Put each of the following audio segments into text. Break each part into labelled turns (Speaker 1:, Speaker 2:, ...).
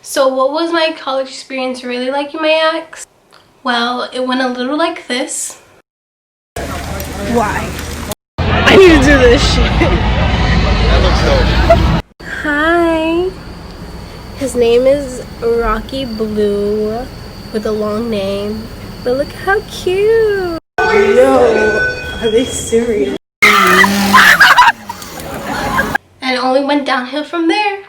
Speaker 1: So what was my college experience really like, you may ask? Well, it went a little like this.
Speaker 2: Why? I need to do this shit. That looks dope. Hi. His name is Rocky Blue with a long name. But look how cute. Yo, are they serious?
Speaker 1: And it only went downhill from there.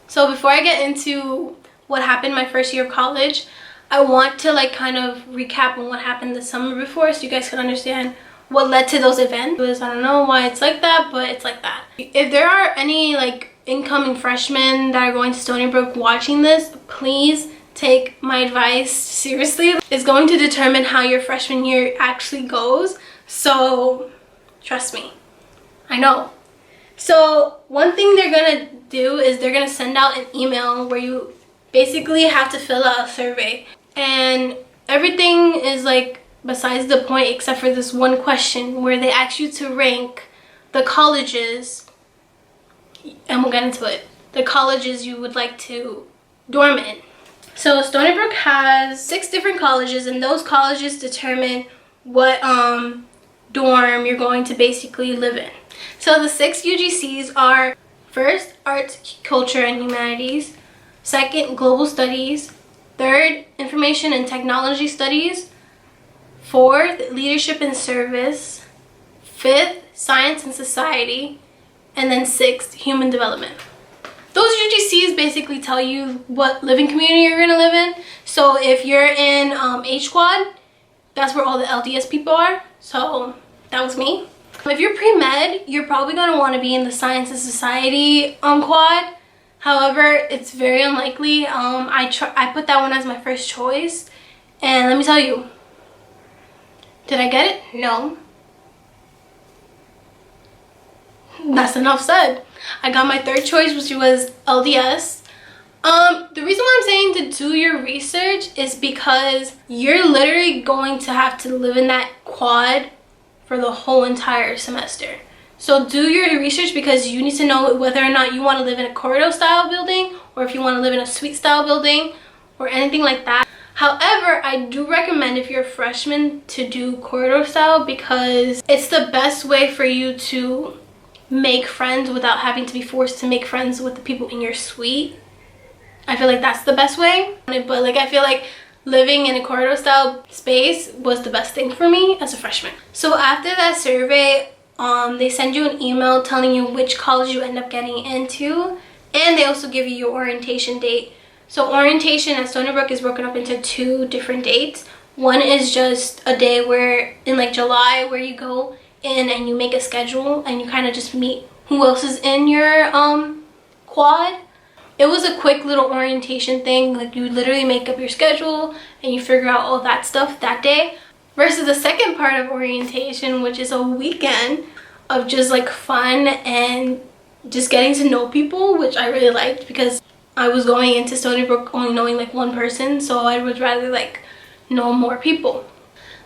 Speaker 1: So before I get into what happened my first year of college, I want to like kind of recap on what happened the summer before so you guys can understand what led to those events. I don't know why it's like that, but it's like that. If there are any like incoming freshmen that are going to Stony Brook watching this, please take my advice seriously. It's going to determine how your freshman year actually goes, so trust me, I know. So one thing they're gonna do is they're gonna send out an email where you basically have to fill out a survey, and everything is like besides the point except for this one question where they ask you to rank the colleges, and we'll get into it, the colleges you would like to dorm in. So Stony Brook has 6 different colleges, and those colleges determine what dorm you're going to basically live in. So the 6 UGCs are: first, arts, culture, and humanities; second, global studies; third, information and technology studies; fourth, leadership and service; fifth, science and society; and then sixth, human development. Those UGCs basically tell you what living community you're gonna live in. So if you're in hquad, that's where all the LDS people are. So that was me. If you're pre-med, you're probably gonna want to be in the science and society quad. However, it's very unlikely. I put that one as my first choice, and let me tell you, did I get it? No. That's enough said. I got my third choice, which was LDS. The reason why I'm saying to do your research is because you're literally going to have to live in that quad for the whole entire semester. So do your research, because you need to know whether or not you want to live in a corridor style building or if you want to live in a suite style building or anything like that. However, I do recommend if you're a freshman to do corridor style, because it's the best way for you to make friends without having to be forced to make friends with the people in your suite. I feel like that's the best way. But like, I feel like living in a corridor style space was the best thing for me as a freshman. So after that survey, they send you an email telling you which college you end up getting into, and they also give you your orientation date. So orientation at Stony Brook is broken up into 2 different dates. One is just a day where in like July, where you go in and you make a schedule and you kind of just meet who else is in your quad. It was a quick little orientation thing, like you literally make up your schedule and you figure out all that stuff that day, versus the second part of orientation, which is a weekend of just like fun and just getting to know people, which I really liked because I was going into Stony Brook only knowing like one person, so I would rather like know more people.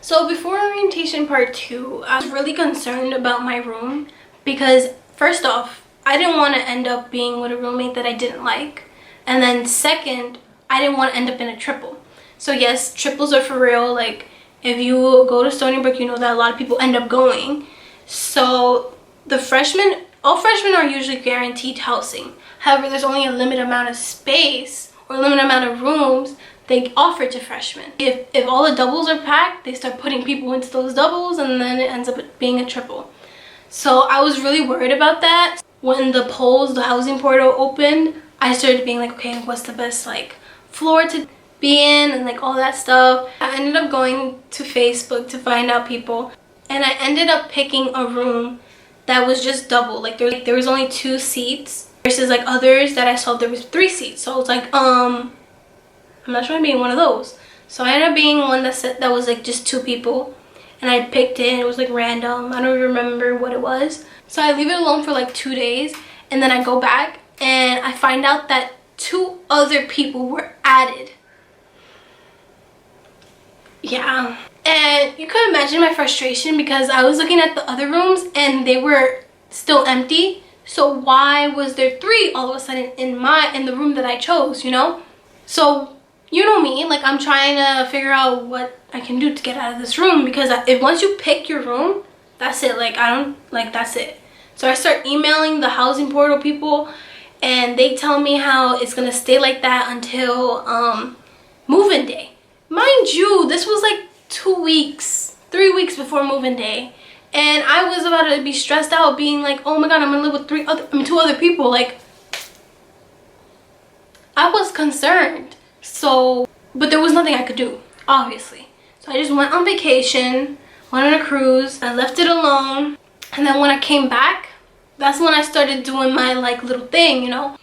Speaker 1: So before orientation part 2, I was really concerned about my room because first off, I didn't want to end up being with a roommate that I didn't like, and then second, I didn't want to end up in a triple. So yes, triples are for real. Like if you go to Stony Brook, you know that a lot of people end up going. So the freshmen, all freshmen are usually guaranteed housing. However, there's only a limited amount of space or a limited amount of rooms they offer to freshmen. If all the doubles are packed, they start putting people into those doubles, and then it ends up being a triple. So I was really worried about that. When the polls, the housing portal opened, I started being like, okay, what's the best like floor to be in and like all that stuff. I ended up going to Facebook to find out people, and I ended up picking a room that was just double. Like there was only 2 seats versus like others that I saw there was 3 seats. So I was like, I'm not trying to be in one of those. So I ended up being one that was like just 2 people, and I picked it and it was like random. I don't even remember what it was. So I leave it alone for like 2 days, and then I go back and I find out that 2 other people were added. Yeah. And you could imagine my frustration because I was looking at the other rooms and they were still empty. So why was there 3 all of a sudden in the room that I chose, you know? So you know me, like I'm trying to figure out what I can do to get out of this room, because if once you pick your room, that's it. Like that's it. So I start emailing the housing portal people, and they tell me how it's gonna stay like that until move-in day. Mind you, this was like 2 weeks, 3 weeks before move-in day, and I was about to be stressed out, being like, oh my god, I'm gonna live with 2 other people. Like, I was concerned. So, but there was nothing I could do, obviously. So I just went on vacation, went on a cruise, I left it alone, and then when I came back, that's when I started doing my like little thing, you know.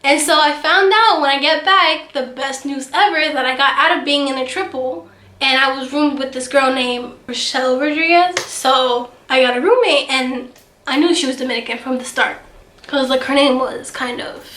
Speaker 1: And so I found out when I get back, the best news ever, that I got out of being in a triple, and I was roomed with this girl named Rochelle Rodriguez. So I got a roommate, and I knew she was Dominican from the start, because like her name was kind of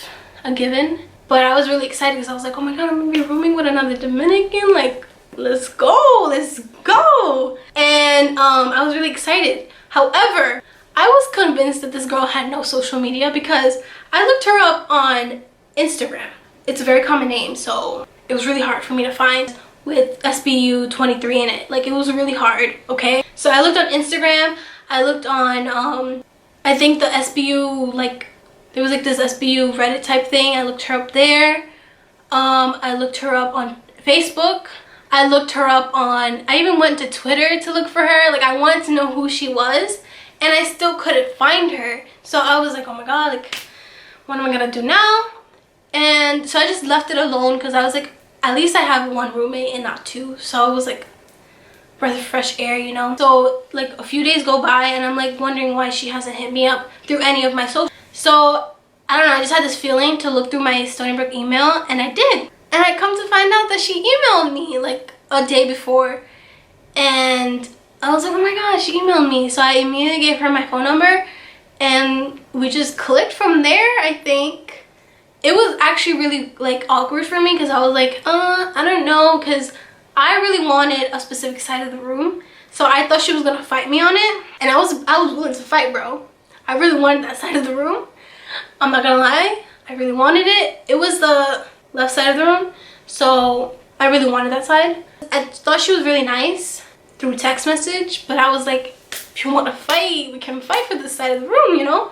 Speaker 1: a given. But I was really excited because I was like, oh my god, I'm gonna be rooming with another Dominican. Like, let's go, let's go. And I was really excited. However, I was convinced that this girl had no social media because I looked her up on Instagram. It's a very common name, so it was really hard for me to find with SBU 23 in it. Like, it was really hard, okay? So I looked on Instagram, I looked on I think the SBU, like, there was like this SBU Reddit type thing. I looked her up there. I looked her up on Facebook. I looked her up on, I even went to Twitter to look for her. Like, I wanted to know who she was, and I still couldn't find her. So I was like, oh my god, like, what am I gonna do now? And so I just left it alone because I was like, at least I have 1 roommate and not 2. So I was like, breath of fresh air, you know. So like a few days go by and I'm like wondering why she hasn't hit me up through any of my social. So I don't know, I just had this feeling to look through my Stony Brook email, and I did. And I come to find out that she emailed me like a day before, and I was like, oh my god, she emailed me. So I immediately gave her my phone number, and we just clicked from there. I think it was actually really like awkward for me because I was like, I don't know, because I really wanted a specific side of the room. So I thought she was gonna fight me on it, and I was willing to fight, bro. I really wanted that side of the room. I'm not gonna lie, I really wanted it. It was the left side of the room, so I really wanted that side. I thought she was really nice through text message, but I was like, if you want to fight, we can fight for this side of the room, you know.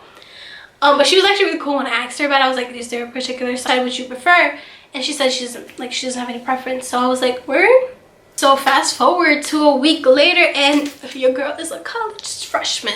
Speaker 1: But she was actually really cool when I asked her about it. I was like, is there a particular side which you prefer? And she said she doesn't have any preference. So I was like, word? So fast forward to a week later, and your girl is a college freshman.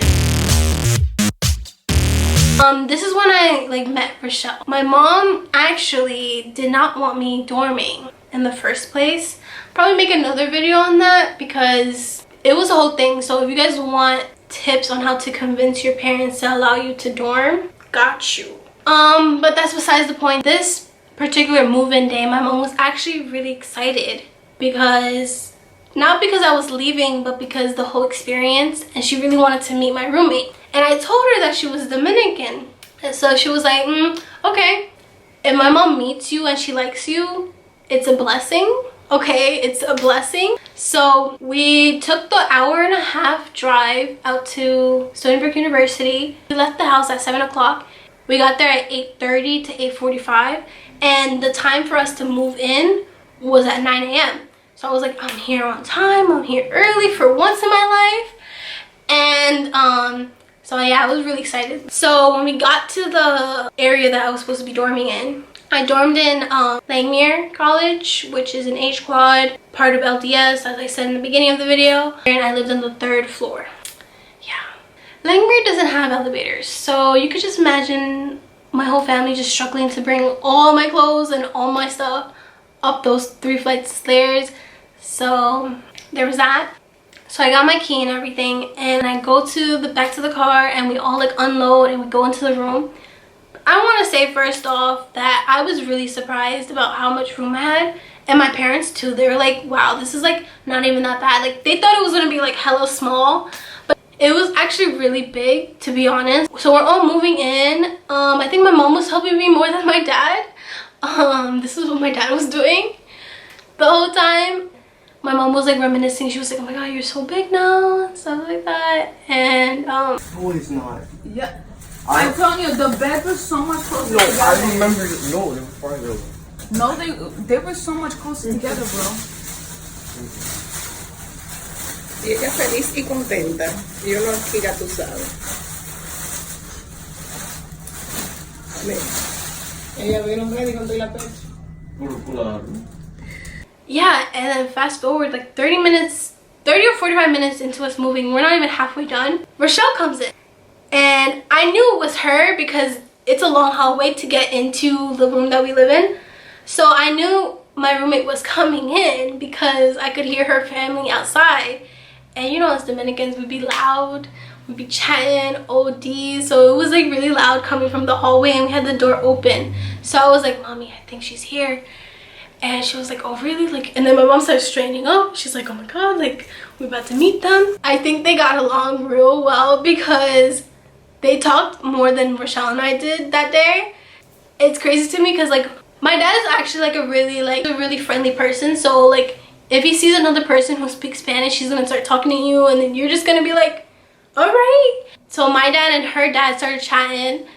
Speaker 1: This is when I like met Rochelle. My mom actually did not want me dorming in the first place. Probably make another video on that because it was a whole thing. So if you guys want tips on how to convince your parents to allow you to dorm, got you. But that's besides the point. This particular move-in day, my mom was actually really excited because, not because I was leaving, but because the whole experience, and she really wanted to meet my roommate. And I told her that she was Dominican, and so she was like, okay, if my mom meets you and she likes you, it's a blessing. Okay, it's a blessing. So we took the 1.5-hour drive out to Stony Brook University. We left the house at 7 o'clock. We got there at 8:30 to 8:45, and the time for us to move in was at 9 a.m. So I was like, I'm here on time, I'm here early for once in my life. And so yeah, I was really excited. So when we got to the area that I was supposed to be dorming in, I dormed in Langmuir College, which is an hquad, part of LDS, as I said in the beginning of the video. And I lived on the 3rd floor. Yeah. Langmuir doesn't have elevators, so you could just imagine my whole family just struggling to bring all my clothes and all my stuff up those 3 flights of stairs. So there was that. So I got my key and everything, and I go to the back to the car, and we all like unload and we go into the room. I want to say first off that I was really surprised about how much room I had, and my parents too. They were like, wow, this is like not even that bad. Like, they thought it was gonna be like hella small, but it was actually really big, to be honest. So we're all moving in. I think my mom was helping me more than my dad. This is what my dad was doing. the whole time. My mom was like reminiscing. She was like, oh my god, you're so big now, and stuff like that. And
Speaker 3: No, it's not.
Speaker 4: Yeah. I'm telling you, the beds were so much closer
Speaker 3: No,
Speaker 4: together.
Speaker 3: I remember. No, they were farther.
Speaker 4: No, they were so much closer together, bro.
Speaker 5: Y ella feliz y contenta. Y uno aquí, ya tú sabes. Mira, ella vino ready con toda la pecha.
Speaker 1: yeah, and then fast forward like 30 or 45 minutes into us moving, we're not even halfway done, Rochelle comes in. And I knew it was her because it's a long hallway to get into the room that we live in. So I knew my roommate was coming in because I could hear her family outside. And you know, as Dominicans, we'd be loud, we'd be chatting, OD. So it was like really loud coming from the hallway, and we had the door open. So I was like, Mommy, I think she's here. And she was like, oh really? Like, and then my mom started straightening up. She's like, oh my god, like we're about to meet them. I think they got along real well because they talked more than Rochelle and I did that day. It's crazy to me because like my dad is actually like a really friendly person. So like if he sees another person who speaks Spanish, he's gonna start talking to you, and then you're just gonna be like, all right. So my dad and her dad started chatting,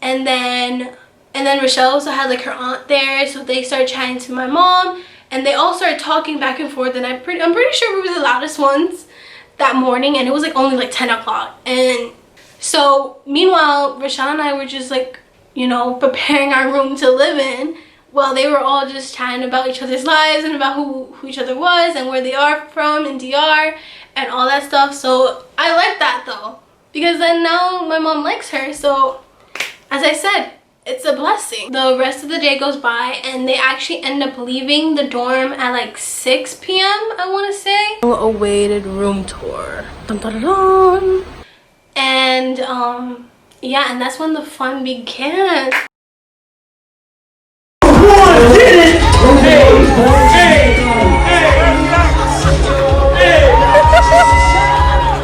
Speaker 1: and then Rochelle also had like her aunt there, so they started chatting to my mom, and they all started talking back and forth. And I'm pretty sure we were the loudest ones that morning, and it was like only like 10 o'clock. And so meanwhile, Rochelle and I were just like, you know, preparing our room to live in, while they were all just chatting about each other's lives and about who each other was and where they are from in DR and all that stuff. So I like that though, because then now my mom likes her. So as I said, it's a blessing. The rest of the day goes by, and they actually end up leaving the dorm at like 6 p.m. I want to say.
Speaker 2: Awaited room tour. Dun, dun, dun, dun.
Speaker 1: And yeah, and that's when the fun began.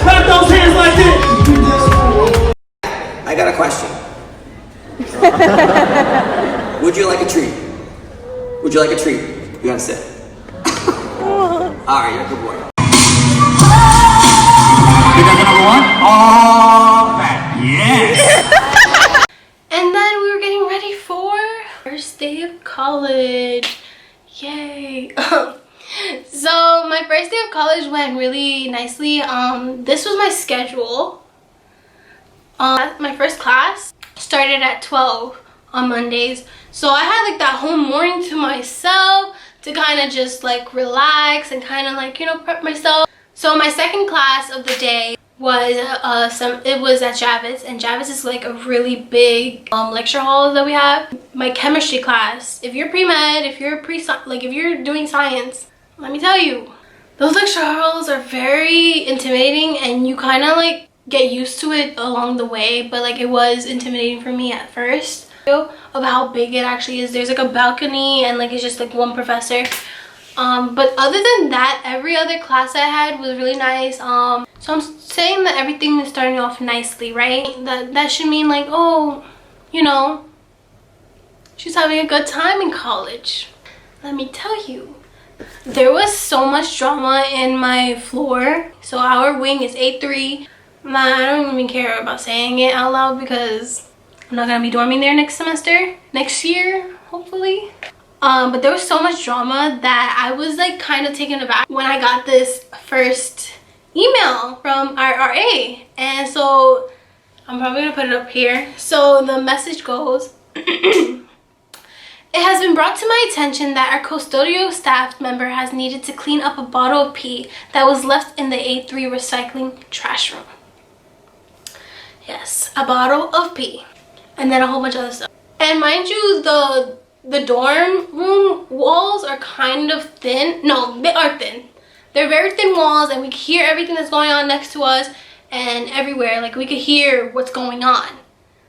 Speaker 6: Clap those hands like this.
Speaker 7: I got a question. Would you like a treat? Would you like a treat? You gotta sit. Alright, you're a good boy.
Speaker 6: Because number one, all that. Yes.
Speaker 1: And then we were getting ready for first day of college. Yay. So my first day of college went really nicely. This was my schedule. My first class started at 12 on Mondays, so I had like that whole morning to myself to kind of just like relax and kind of like, you know, prep myself. So my second class of the day was it was at Javits, and Javits is like a really big lecture hall that we have. My chemistry class, if you're pre-med, if you're doing science, let me tell you, those lecture halls are very intimidating, and you kind of like get used to it along the way, but like it was intimidating for me at first of how big it actually is. There's like a balcony, and like it's just like one professor. But other than that, every other class I had was really nice. So I'm saying that everything is starting off nicely, right? That should mean like, oh, you know, she's having a good time in college. Let me tell you, there was so much drama in my floor. So our wing is A3. I don't even care about saying it out loud because I'm not gonna be dorming there next year, hopefully. But there was so much drama that I was like kind of taken aback when I got this first email from our RA. And so I'm probably gonna put it up here. So the message goes, it has been brought to my attention that our custodial staff member has needed to clean up a bottle of pee that was left in the A3 recycling trash room. Yes, a bottle of pee. And then a whole bunch of other stuff. And mind you, the dorm room walls are kind of thin. No, they are thin. They're very thin walls, and we could hear everything that's going on next to us and everywhere. Like, we could hear what's going on.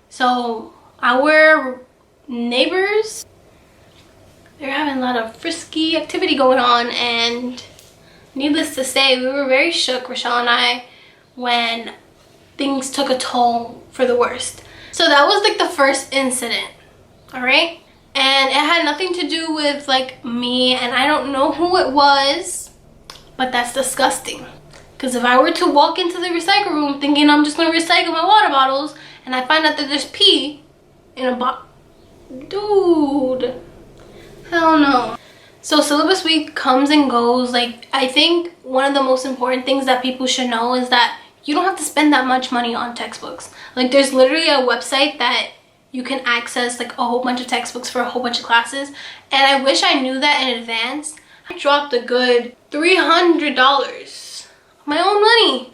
Speaker 1: So our neighbors, they're having a lot of frisky activity going on, and needless to say, we were very shook, Rochelle and I, when things took a toll for the worst. So that was like the first incident, all right? and it had nothing to do with like me, and I don't know who it was, but that's disgusting. Because if I were to walk into the recycle room thinking I'm just going to recycle my water bottles and I find out that there's pee in a bottle, dude, hell no. So syllabus week comes and goes. Like, I think one of the most important things that people should know is that you don't have to spend that much money on textbooks. Like, there's literally a website that you can access like a whole bunch of textbooks for a whole bunch of classes, and I wish I knew that in advance. I dropped a good $300. My own money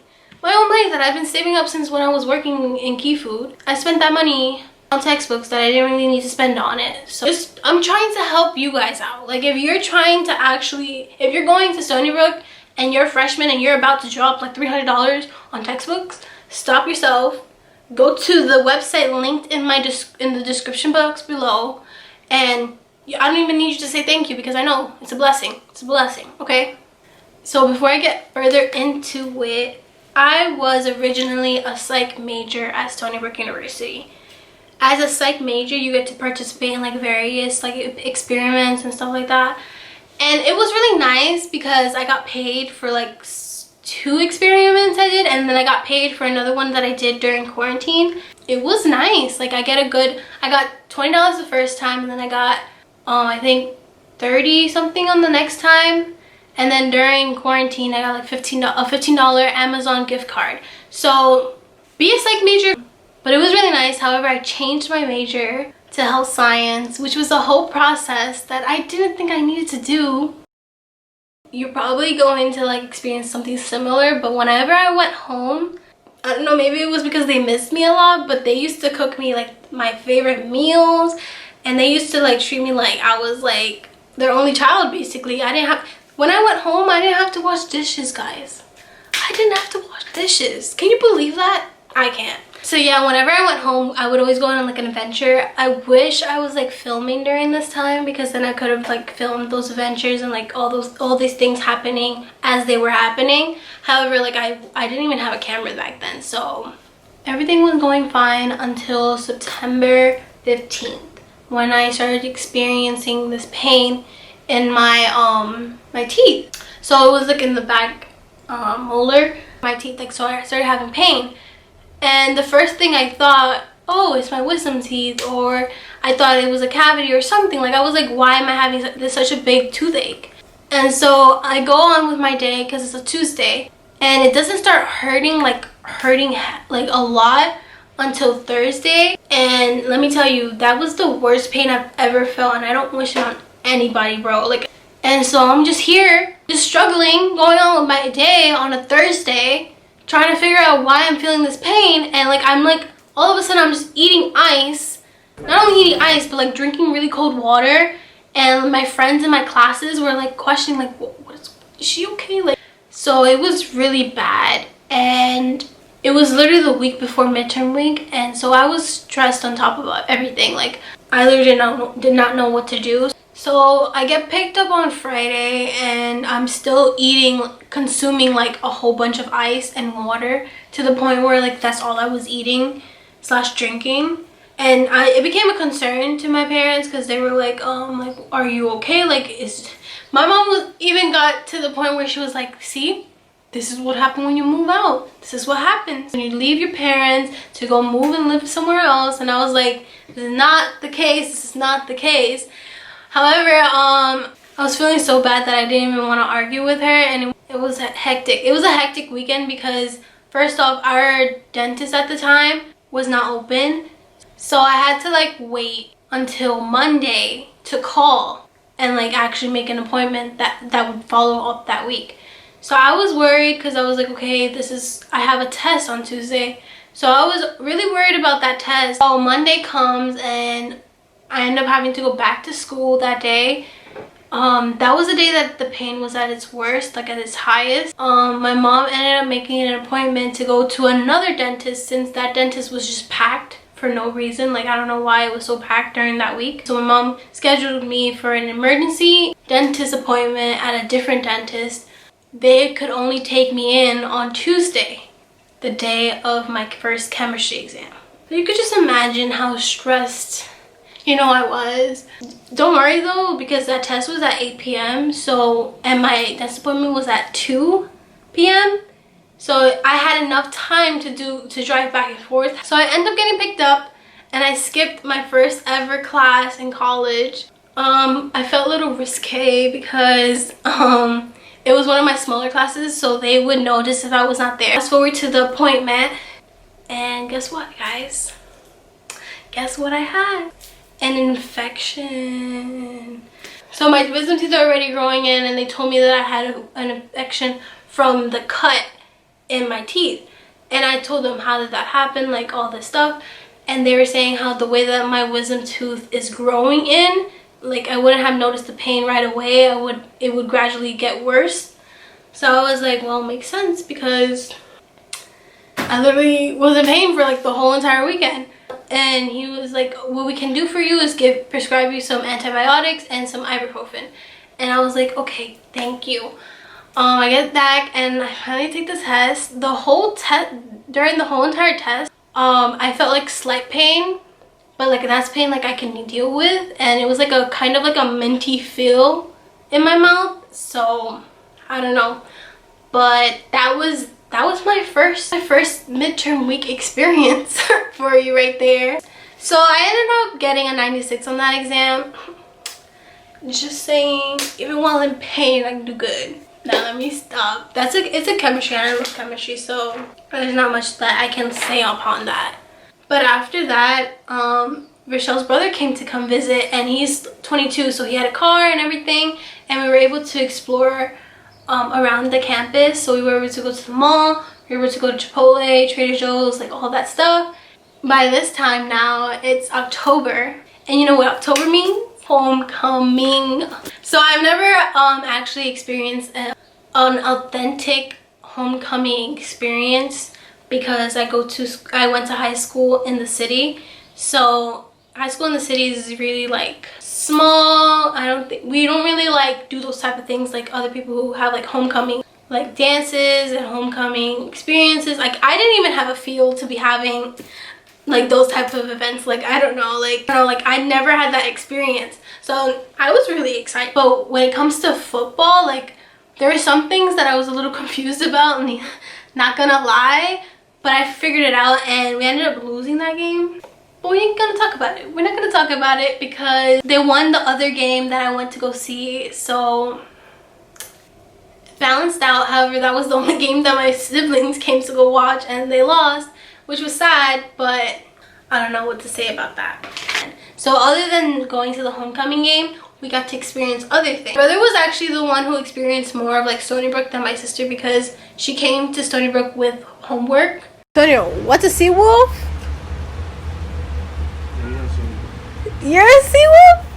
Speaker 1: that I've been saving up since when I was working in Key Food. I spent that money on textbooks that I didn't really need to spend on it. So I'm trying to help you guys out. Like, if you're trying to if you're going to Stony Brook and you're a freshman and you're about to drop like $300 on textbooks, stop yourself, go to the website linked in the description box below, and I don't even need you to say thank you because I know it's a blessing. It's a blessing, okay? So before I get further into it, I was originally a psych major at Stony Brook University. As a psych major, you get to participate in like various like experiments and stuff like that. And it was really nice because I got paid for like 2 experiments I did, and then I got paid for another one that I did during quarantine. It was nice. Like, I got $20 the first time, and then I got I think 30 something on the next time. And then during quarantine, I got like a $15 Amazon gift card. So be a psych major. But it was really nice. However, I changed my major to health science, which was a whole process that I didn't think I needed to do. You're probably going to like experience something similar, but whenever I went home, I don't know, maybe it was because they missed me a lot, but they used to cook me like my favorite meals, and they used to like treat me like I was like their only child basically. When I went home, I didn't have to wash dishes, guys. I didn't have to wash dishes. Can you believe that? I can't. So yeah, whenever I went home, I would always go on like an adventure. I wish I was like filming during this time, because then I could have like filmed those adventures and like all these things happening as they were happening. However, like I didn't even have a camera back then. So everything was going fine until September 15th, when I started experiencing this pain in my my teeth. So it was like in the back molar, my teeth, like, so I started having pain. And the first thing I thought, oh, it's my wisdom teeth, or I thought it was a cavity or something. Like, I was like, why am I having such a big toothache? And so I go on with my day because it's a Tuesday, and it doesn't start hurting like a lot until Thursday. And let me tell you, that was the worst pain I've ever felt, and I don't wish it on anybody, bro. Like, and so I'm just here, just struggling, going on with my day on a Thursday, trying to figure out why I'm feeling this pain. And like, I'm like, all of a sudden I'm just eating ice, not only eating ice, but like drinking really cold water. And my friends in my classes were like questioning, like, is she okay? Like, so it was really bad. And it was literally the week before midterm week, and so I was stressed on top of everything. Like, I literally did not know what to do. So I get picked up on Friday, and I'm still consuming like a whole bunch of ice and water, to the point where like that's all I was eating / drinking. And it became a concern to my parents, because they were like, are you okay? Like, my mom even got to the point where she was like, see, this is what happened when you move out. This is what happens when you leave your parents to go move and live somewhere else. And I was like, this is not the case. This is not the case. However, I was feeling so bad that I didn't even want to argue with her, and it was hectic. It was a hectic weekend because, first off, our dentist at the time was not open. So I had to like wait until Monday to call and like actually make an appointment that would follow up that week. So I was worried, because I was like, okay, I have a test on Tuesday. So I was really worried about that test. So Monday comes, and I end up having to go back to school that day. That was the day that the pain was at its worst, like at its highest. My mom ended up making an appointment to go to another dentist, since that dentist was just packed for no reason. Like, I don't know why it was so packed during that week. So my mom scheduled me for an emergency dentist appointment at a different dentist. They could only take me in on Tuesday, the day of my first chemistry exam. So you could just imagine how stressed You know I was. Don't worry though, because that test was at 8 p.m. So, and my dentist appointment was at 2 p.m. So I had enough time to drive back and forth. So I ended up getting picked up and I skipped my first ever class in college. I felt a little risque because it was one of my smaller classes, so they would notice if I was not there. Fast forward to the appointment, and guess what, guys? Guess what I had? An infection. So my wisdom teeth are already growing in, and they told me that I had an infection from the cut in my teeth. And I told them how did that happen, like all this stuff. And they were saying how the way that my wisdom tooth is growing in, like I wouldn't have noticed the pain right away. It would gradually get worse. So I was like, well, it makes sense because I literally was in pain for like the whole entire weekend. And he was like, what we can do for you is prescribe you some antibiotics and some ibuprofen. And I was like, okay, thank you. I get back and I finally take the test. During the whole entire test, I felt like slight pain, but like that's pain like I can deal with, and it was like a kind of like a minty feel in my mouth. So I don't know, but that was my first midterm week experience for you right there. So I ended up getting a 96 on that exam. Just saying, even while in pain, I can do good. Now let me stop. It's a chemistry, and I love chemistry, so there's not much that I can say upon that. But after that, Rochelle's brother came to come visit, and he's 22, so he had a car and everything, and we were able to explore around the campus. So we were able to go to the mall, we were able to go to Chipotle, Trader Joe's, like all that stuff. By this time now, it's October, and you know what October means? Homecoming. So I've never actually experienced an authentic homecoming experience because I went to high school in the city. So high school in the city is really like small. We don't really like do those type of things like other people who have like homecoming, like dances and homecoming experiences. Like I didn't even have a feel to be having like those types of events. Like I don't know, like I never had that experience, so I was really excited. But when it comes to football, like there were some things that I was a little confused about, and not gonna lie, but I figured it out, and we ended up losing that game. But we ain't gonna talk about it. We're not gonna talk about it because they won the other game that I went to go see, so it balanced out. However, that was the only game that my siblings came to go watch, and they lost, which was sad, but I don't know what to say about that. So other than going to the homecoming game, we got to experience other things. My brother was actually the one who experienced more of like Stony Brook than my sister because she came to Stony Brook with homework.
Speaker 2: Antonio, what's a sea wolf? You're a sea wolf?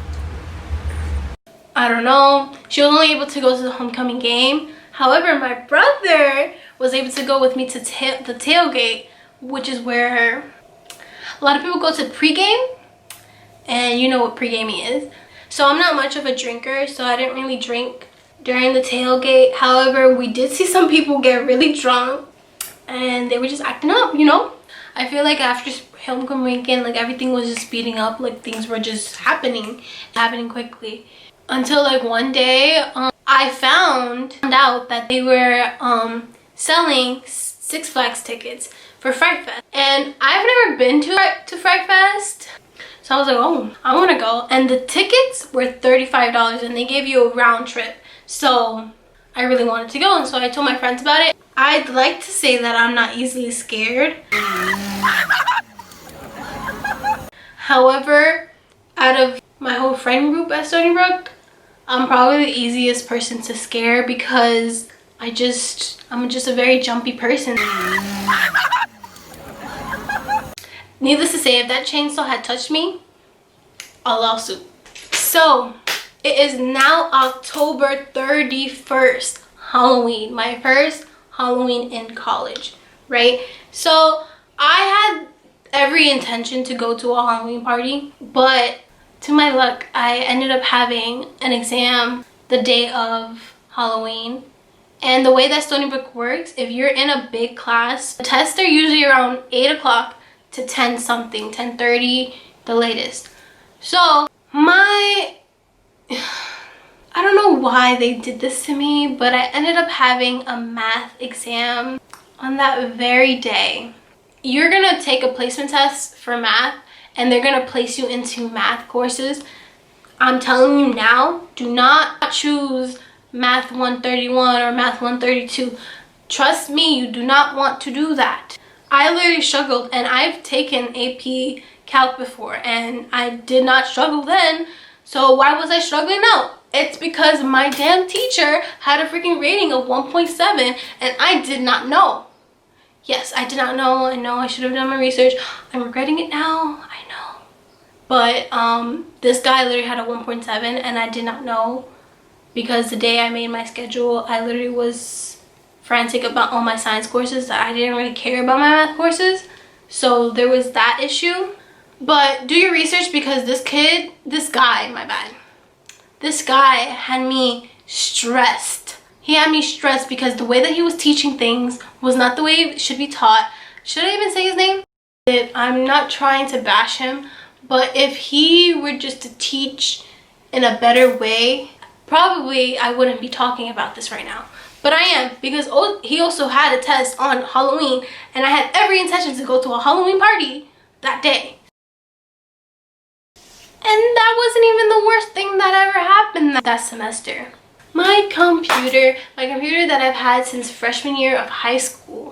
Speaker 1: I don't know. She was only able to go to the homecoming game. However, my brother was able to go with me to the tailgate, which is where a lot of people go to pregame, and you know what pregaming is. So I'm not much of a drinker, so I didn't really drink during the tailgate. However, we did see some people get really drunk, and they were just acting up, you know? I feel like after homecoming weekend, like everything was just speeding up, like things were just happening quickly. Until like one day, I found out that they were selling Six Flags tickets for Fright Fest, and I've never been to Fright Fest, so I was like, oh, I want to go. And the tickets were $35, and they gave you a round trip, so I really wanted to go, and so I told my friends about it. I'd like to say that I'm not easily scared. However, out of my whole friend group at Stony Brook, I'm probably the easiest person to scare because I'm just a very jumpy person. Needless to say, if that chainsaw had touched me, a lawsuit. So it is now October 31st, Halloween, my first Halloween in college, right? So I had every intention to go to a Halloween party, but to my luck, I ended up having an exam the day of Halloween. And the way that Stony Brook works, if you're in a big class, the tests are usually around 8 o'clock to 10 something, 10:30 the latest. So I don't know why they did this to me, but I ended up having a math exam on that very day. You're gonna take a placement test for math and they're gonna place you into math courses. I'm telling you now, do not choose math 131 or math 132. Trust me, you do not want to do that. I literally struggled, and I've taken AP Calc before and I did not struggle then. So why was I struggling now? It's because my damn teacher had a freaking rating of 1.7 and I did not know. Yes, I did not know. I know I should have done my research. I'm regretting it now. I know. But this guy literally had a 1.7 and I did not know, because the day I made my schedule, I literally was frantic about all my science courses that I didn't really care about my math courses. So there was that issue. But do your research, because this guy had me stressed. He had me stressed because the way that he was teaching things was not the way it should be taught. Should I even say his name? I'm not trying to bash him, but if he were just to teach in a better way, probably I wouldn't be talking about this right now. But I am, because he also had a test on Halloween and I had every intention to go to a Halloween party that day. And that wasn't even the worst thing that ever happened that semester. My computer that I've had since freshman year of high school